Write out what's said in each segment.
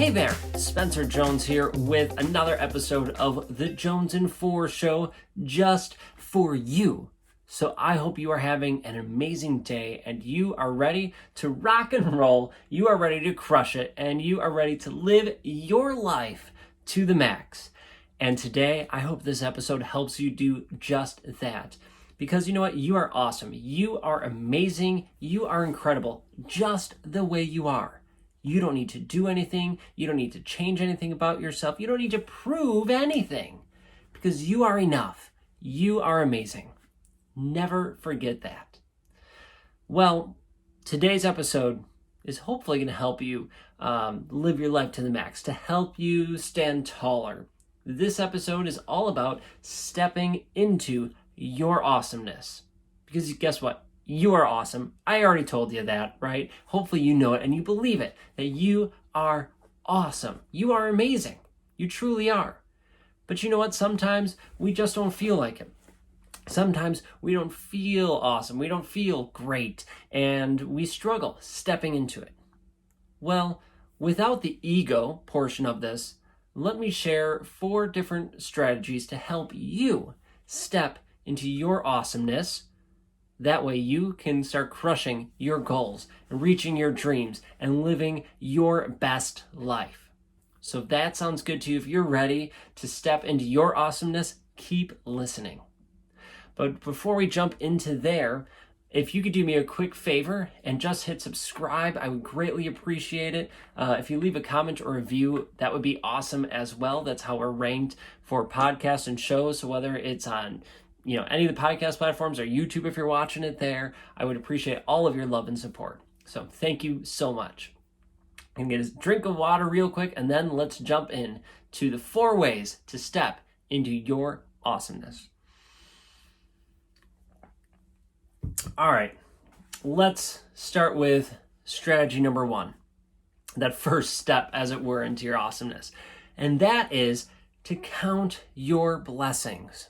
Hey there, Spencer Jones here with another episode of the Jonesin 4 show just for you. So I hope you are having an amazing day and you are ready to rock and roll, you are ready to crush it, and you are ready to live your life to the max. And today, I hope this episode helps you do just that. Because you know what? You are awesome. You are amazing. You are incredible just the way you are. You don't need to do anything. You don't need to change anything about yourself. You don't need to prove anything because you are enough. You are amazing. Never forget that. Well, today's episode is hopefully going to help you live your life to the max, to help you stand taller. This episode is all about stepping into your awesomeness. Because guess what? You are awesome. I already told you that, right? Hopefully you know it and you believe it, that you are awesome. You are amazing. You truly are. But you know what? Sometimes we just don't feel like it. Sometimes we don't feel awesome. We don't feel great. And we struggle stepping into it. Well, without the ego portion of this, let me share 4 different strategies to help you step into your awesomeness. That way you can start crushing your goals and reaching your dreams and living your best life. So if that sounds good to you, if you're ready to step into your awesomeness, keep listening. But before we jump into there, if you could do me a quick favor and just hit subscribe, I would greatly appreciate it. If you leave a comment or review, that would be awesome as well. That's how we're ranked for podcasts and shows. So whether it's on any of the podcast platforms or YouTube, if you're watching it there, I would appreciate all of your love and support. So thank you so much. I'm going to get a drink of water real quick, and then let's jump in to the 4 ways to step into your awesomeness. All right, let's start with strategy number 1, that first step, as it were, into your awesomeness. And that is to count your blessings.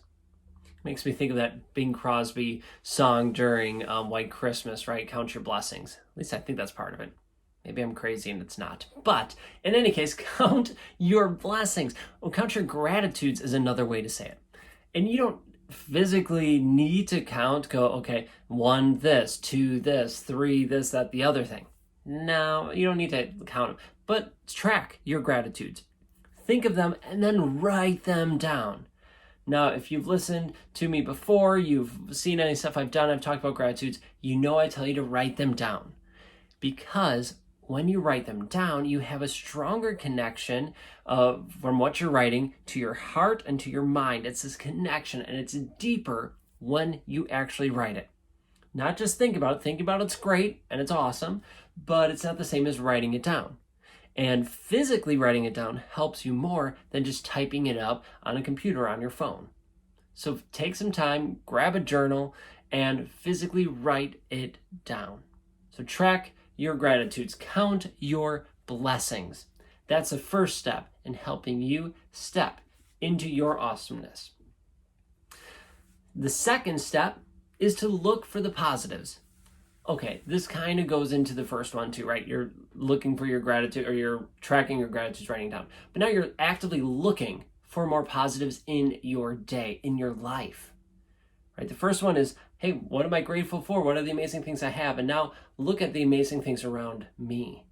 Makes me think of that Bing Crosby song during White Christmas, right? Count your blessings. At least I think that's part of it. Maybe I'm crazy and it's not. But in any case, count your blessings. Well, count your gratitudes is another way to say it. And you don't physically need to go, okay, 1 this, 2 this, 3 this, that, the other thing. No, you don't need to count them. But track your gratitudes. Think of them and then write them down. Now, if you've listened to me before, you've seen any stuff I've done, I've talked about gratitudes, you know I tell you to write them down. Because when you write them down, you have a stronger connection from what you're writing to your heart and to your mind. It's this connection, and it's deeper when you actually write it. Not just think about it. Think about it's great and it's awesome, but it's not the same as writing it down. And physically writing it down helps you more than just typing it up on a computer on your phone. So take some time, grab a journal, and physically write it down. So track your gratitudes, count your blessings. That's the first step in helping you step into your awesomeness. The second step is to look for the positives. Okay, this kind of goes into the first one too, right? You're looking for your gratitude, or you're tracking your gratitudes, writing down. But now you're actively looking for more positives in your day, in your life, right? The first one is, hey, what am I grateful for? What are the amazing things I have? And now look at the amazing things around me.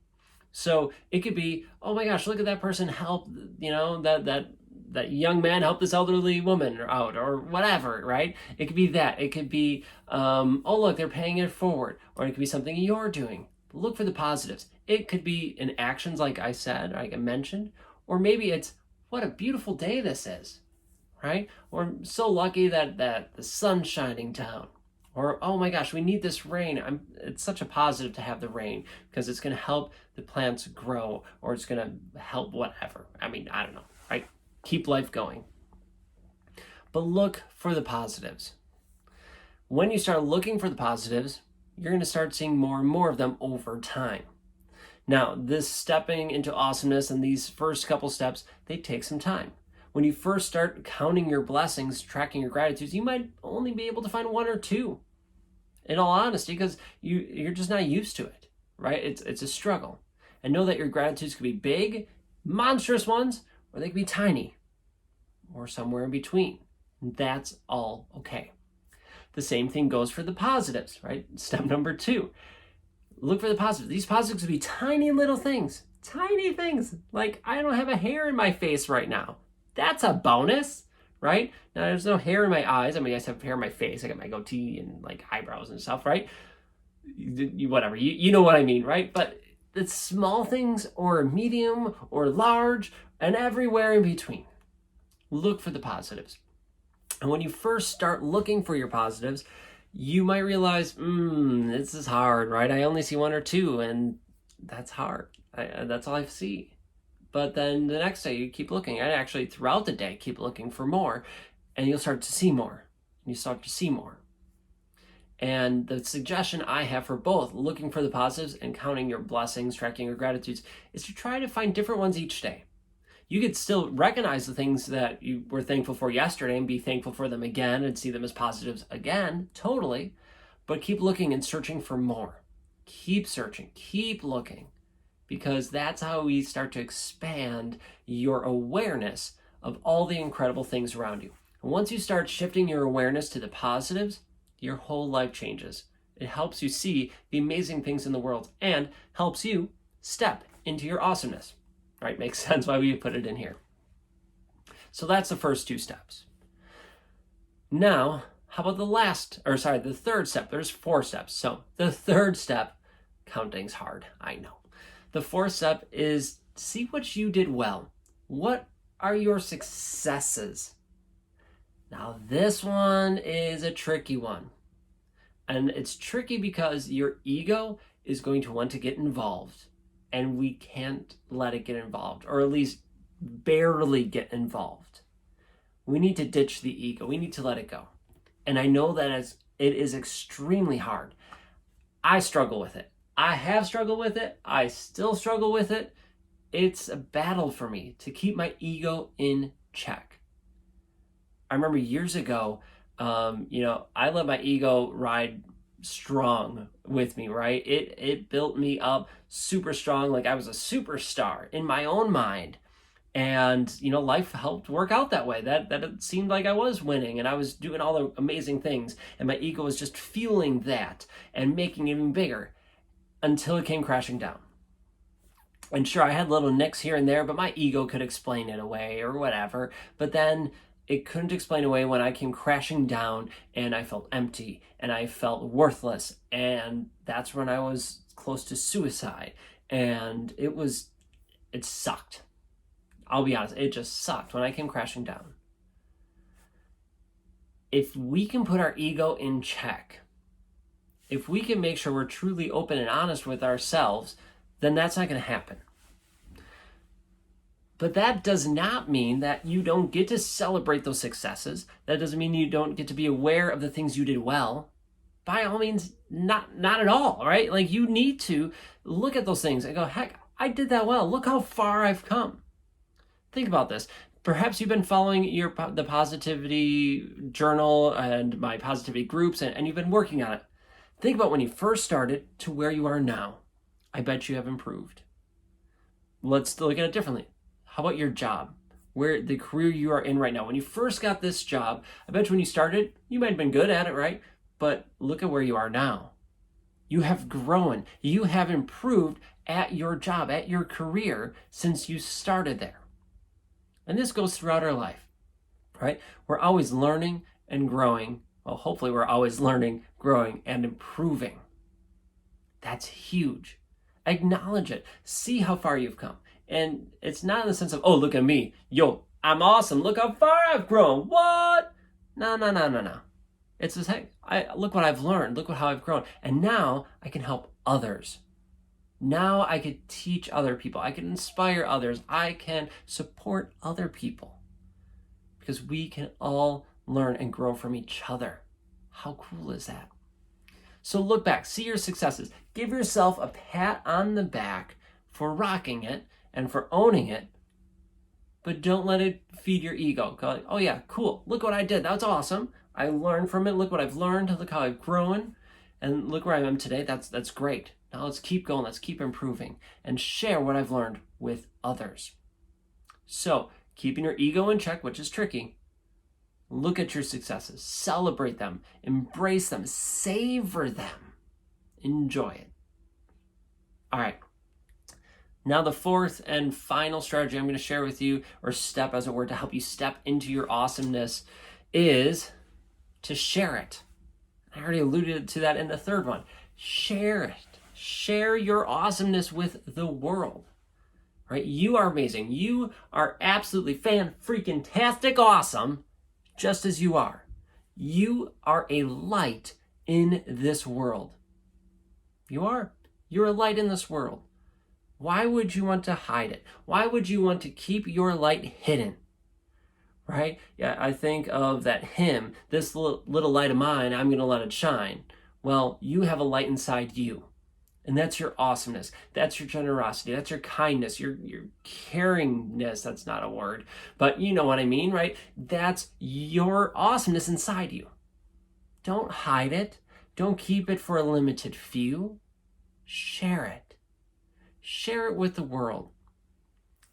So it could be, oh my gosh, look at that person help, that young man help this elderly woman out, or whatever, right? It could be that. It could be, oh, look, they're paying it forward. Or it could be something you're doing. Look for the positives. It could be in actions, like I said, like I mentioned. Or maybe it's, what a beautiful day this is, right? Or I'm so lucky that the sun's shining down. Or, oh my gosh, we need this rain. It's such a positive to have the rain because it's going to help the plants grow, or it's going to help whatever. I don't know, right? Keep life going. But look for the positives. When you start looking for the positives, you're going to start seeing more and more of them over time. Now, this stepping into awesomeness and these first couple steps, they take some time. When you first start counting your blessings, tracking your gratitudes, you might only be able to find 1 or 2. In all honesty, because you're just not used to it, right? It's a struggle. And know that your gratitudes could be big monstrous ones, or they can be tiny, or somewhere in between. That's all okay. The same thing goes for the positives, right? Step number 2, look for the positives. These positives will be tiny little things, like I don't have a hair in my face right now. That's a bonus, right? Now there's no hair in my eyes. I mean, I have hair in my face. I got my goatee and like eyebrows and stuff, right? Whatever, you know what I mean, right? But it's small things or medium or large and everywhere in between. Look for the positives. And when you first start looking for your positives, you might realize, this is hard, right? I only see 1 or 2, and that's hard. That's all I see. But then the next day, you keep looking. I actually, throughout the day, keep looking for more, and you'll start to see more. You start to see more. And the suggestion I have for both looking for the positives and counting your blessings, tracking your gratitudes, is to try to find different ones each day. You could still recognize the things that you were thankful for yesterday and be thankful for them again and see them as positives again, totally. But keep looking and searching for more. Keep searching, keep looking, because that's how we start to expand your awareness of all the incredible things around you. And once you start shifting your awareness to the positives, your whole life changes. It helps you see the amazing things in the world and helps you step into your awesomeness. Right? Makes sense why we put it in here. So that's the first 2 steps. Now, how about the third step? There's 4 steps. So the third step, counting's hard, I know. The 4th step is see what you did well. What are your successes? Now this one is a tricky one. And it's tricky because your ego is going to want to get involved. And we can't let it get involved, or at least barely get involved. We need to ditch the ego. We need to let it go. And I know that it is extremely hard. I struggle with it. I have struggled with it. I still struggle with it. It's a battle for me to keep my ego in check. I remember years ago, I let my ego ride strong with me, right? It built me up super strong, like I was a superstar in my own mind. And life helped work out that way, that it seemed like I was winning and I was doing all the amazing things, and my ego was just fueling that and making it even bigger until it came crashing down. And sure, I had little nicks here and there, but my ego could explain it away or whatever. But then it couldn't explain away when I came crashing down and I felt empty and I felt worthless. And that's when I was close to suicide. And it sucked. I'll be honest, it just sucked when I came crashing down. If we can put our ego in check, if we can make sure we're truly open and honest with ourselves, then that's not going to happen. But that does not mean that you don't get to celebrate those successes. That doesn't mean you don't get to be aware of the things you did well. By all means, not at all, right? Like, you need to look at those things and go, heck, I did that well. Look how far I've come. Think about this. Perhaps you've been following the positivity journal and my positivity groups, and you've been working on it. Think about when you first started to where you are now. I bet you have improved. Let's look at it differently. How about your job? Where the career you are in right now. When you first got this job, I bet you when you started, you might have been good at it, right? But look at where you are now. You have grown. You have improved at your job, at your career, since you started there. And this goes throughout our life, right? We're always learning and growing. Well, hopefully we're always learning, growing, and improving. That's huge. Acknowledge it. See how far you've come. And it's not in the sense of, oh, look at me. Yo, I'm awesome. Look how far I've grown. What? No. It's just, hey, look what I've learned. Look how I've grown. And now I can help others. Now I could teach other people. I can inspire others. I can support other people. Because we can all learn and grow from each other. How cool is that? So look back. See your successes. Give yourself a pat on the back for rocking it and for owning it, but don't let it feed your ego. Go like, oh yeah, cool. Look what I did. That's awesome. I learned from it. Look what I've learned. Look how I've grown. And look where I am today. That's great. Now let's keep going. Let's keep improving and share what I've learned with others. So, keeping your ego in check, which is tricky, look at your successes, celebrate them, embrace them, savor them, enjoy it. All right. Now, the fourth and final strategy I'm going to share with you, or step as it were, to help you step into your awesomeness is to share it. I already alluded to that in the third one. Share it. Share your awesomeness with the world. Right? You are amazing. You are absolutely fan-freaking-tastic awesome, just as you are. You are a light in this world. You are. You're a light in this world. Why would you want to hide it? Why would you want to keep your light hidden? Right? Yeah, I think of that hymn, this little light of mine, I'm going to let it shine. Well, you have a light inside you. And that's your awesomeness. That's your generosity. That's your kindness, your caringness. That's not a word, but you know what I mean, right? That's your awesomeness inside you. Don't hide it. Don't keep it for a limited few. Share it. Share it with the world.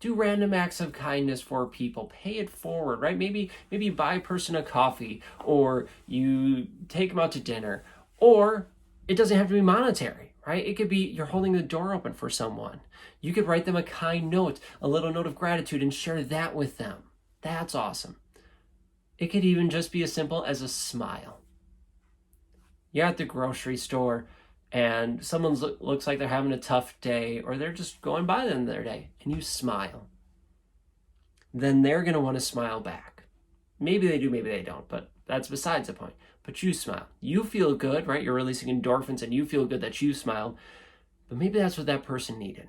Do random acts of kindness for people. Pay it forward, right? Maybe you buy a person a coffee, or you take them out to dinner, or it doesn't have to be monetary, right? It could be you're holding the door open for someone. You could write them a kind note, a little note of gratitude, and share that with them. That's awesome. It could even just be as simple as a smile. You're at the grocery store, and someone looks like they're having a tough day, or they're just going by the end of their day, and you smile. Then they're going to want to smile back. Maybe they do, maybe they don't, but that's besides the point. But you smile. You feel good, right? You're releasing endorphins, and you feel good that you smiled. But maybe that's what that person needed.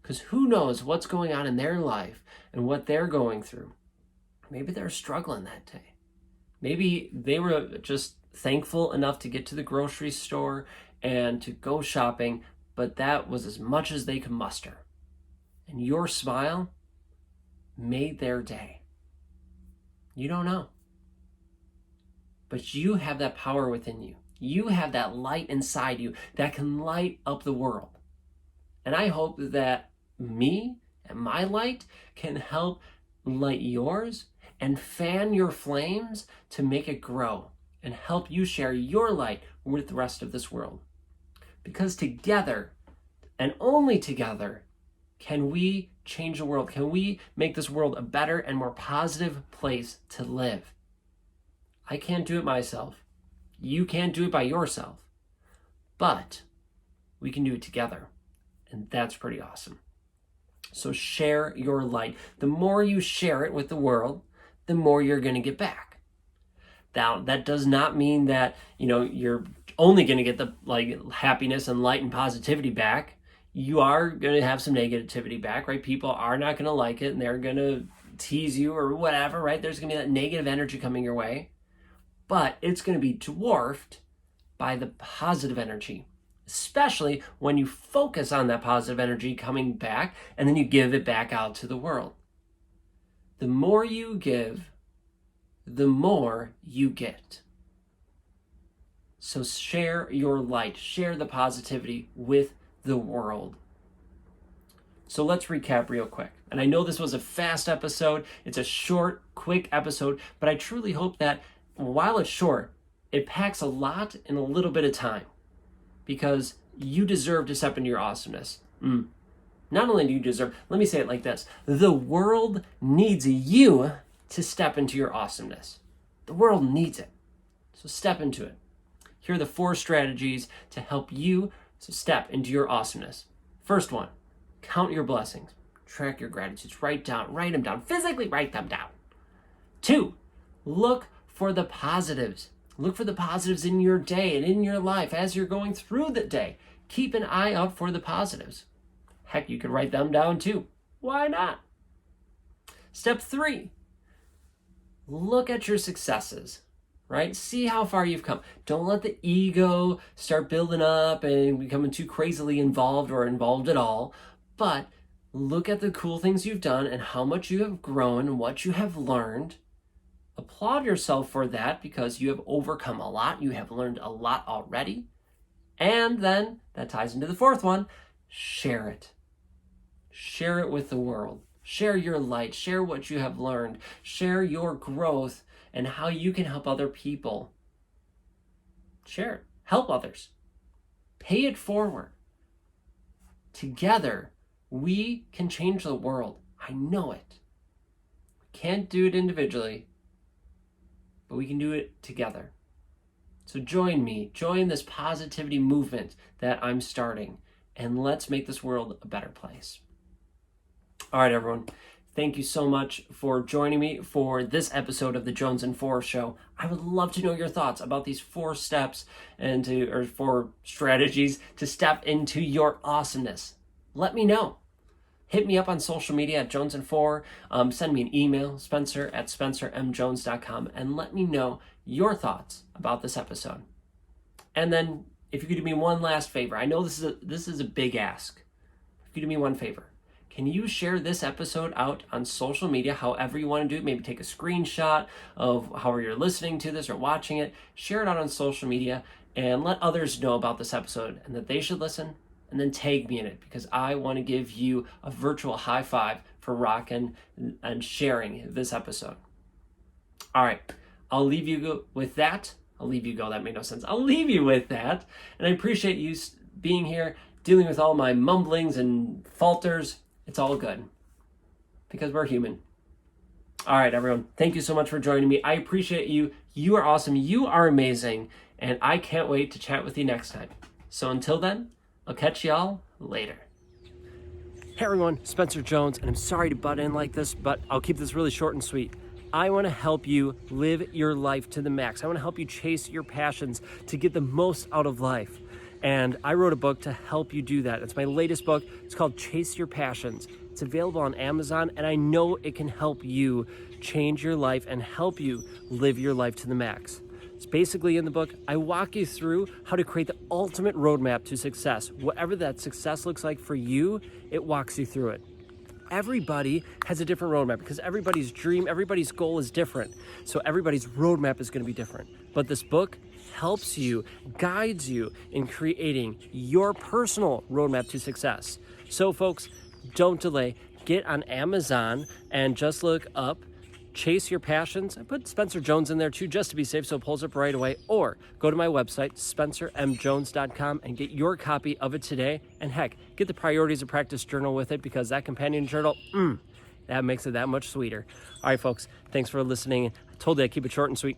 Because who knows what's going on in their life and what they're going through. Maybe they're struggling that day. Maybe they were just thankful enough to get to the grocery store and to go shopping, but that was as much as they could muster. And your smile made their day. You don't know. But you have that power within you. You have that light inside you that can light up the world. And I hope that me and my light can help light yours and fan your flames to make it grow and help you share your light with the rest of this world. Because together, and only together, can we change the world? Can we make this world a better and more positive place to live? I can't do it myself. You can't do it by yourself. But we can do it together. And that's pretty awesome. So share your light. The more you share it with the world, the more you're going to get back. Now, that does not mean that, you're only going to get the happiness and light and positivity back. You are going to have some negativity back, right? People are not going to like it, and they're going to tease you or whatever, right? There's going to be that negative energy coming your way, but it's going to be dwarfed by the positive energy, especially when you focus on that positive energy coming back and then you give it back out to the world. The more you give, the more you get. So share your light, share the positivity with the world. So let's recap real quick. And I know this was a fast episode. It's a short, quick episode, but I truly hope that while it's short, it packs a lot in a little bit of time, because you deserve to step into your awesomeness. Not only do you deserve, let me say it like this. The world needs you to step into your awesomeness. The world needs it. So step into it. Here are the 4 strategies to help you step into your awesomeness. First one, count your blessings. Track your gratitudes. Write them down. Physically write them down. 2, look for the positives. Look for the positives in your day and in your life as you're going through the day. Keep an eye out for the positives. Heck, you could write them down too. Why not? Step 3, look at your successes, right? See how far you've come. Don't let the ego start building up and becoming too crazily involved or involved at all. But look at the cool things you've done and how much you have grown and what you have learned. Applaud yourself for that, because you have overcome a lot. You have learned a lot already. And then that ties into the 4th one. Share it. Share it with the world. Share your light, share what you have learned, share your growth and how you can help other people. Share it. Help others. Pay it forward. Together, we can change the world. I know it. We can't do it individually, but we can do it together. So join me, join this positivity movement that I'm starting, and let's make this world a better place. All right, everyone. Thank you so much for joining me for this episode of the Jonesin 4 Show. I would love to know your thoughts about these 4 steps or 4 strategies to step into your awesomeness. Let me know. Hit me up on social media at Jonesin4. Send me an email, spencer@spencermjones.com, and let me know your thoughts about this episode. And then, if you could do me one last favor, I know this is a big ask. If you could do me one favor, can you share this episode out on social media, however you want to do it? Maybe take a screenshot of however you're listening to this or watching it. Share it out on social media and let others know about this episode and that they should listen, and then tag me in it, because I want to give you a virtual high five for rocking and sharing this episode. All right, I'll leave you with that. I'll leave you go. That made no sense. I'll leave you with that. And I appreciate you being here, dealing with all my mumblings and falters. It's all good because we're human. All right, everyone. Thank you so much for joining me. I appreciate you. You are awesome. You are amazing. And I can't wait to chat with you next time. So until then, I'll catch y'all later. Hey everyone, Spencer Jones, and I'm sorry to butt in like this, but I'll keep this really short and sweet. I want to help you live your life to the max. I want to help you chase your passions to get the most out of life. And I wrote a book to help you do that. It's my latest book. It's called Chase Your Passions. It's available on Amazon, and I know it can help you change your life and help you live your life to the max. It's basically in the book, I walk you through how to create the ultimate roadmap to success. Whatever that success looks like for you, it walks you through it. Everybody has a different roadmap because everybody's dream, everybody's goal is different. So everybody's roadmap is going to be different. But this book helps you, guides you in creating your personal roadmap to success. So folks, don't delay. Get on Amazon and just look up Chase Your Passions. I put Spencer Jones in there too, just to be safe, so it pulls up right away. Or go to my website, spencermjones.com, and get your copy of it today. And heck, get the Priorities of Practice journal with it, because that companion journal, that makes it that much sweeter. All right, folks, thanks for listening. I told you I'd keep it short and sweet.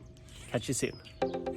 Catch you soon.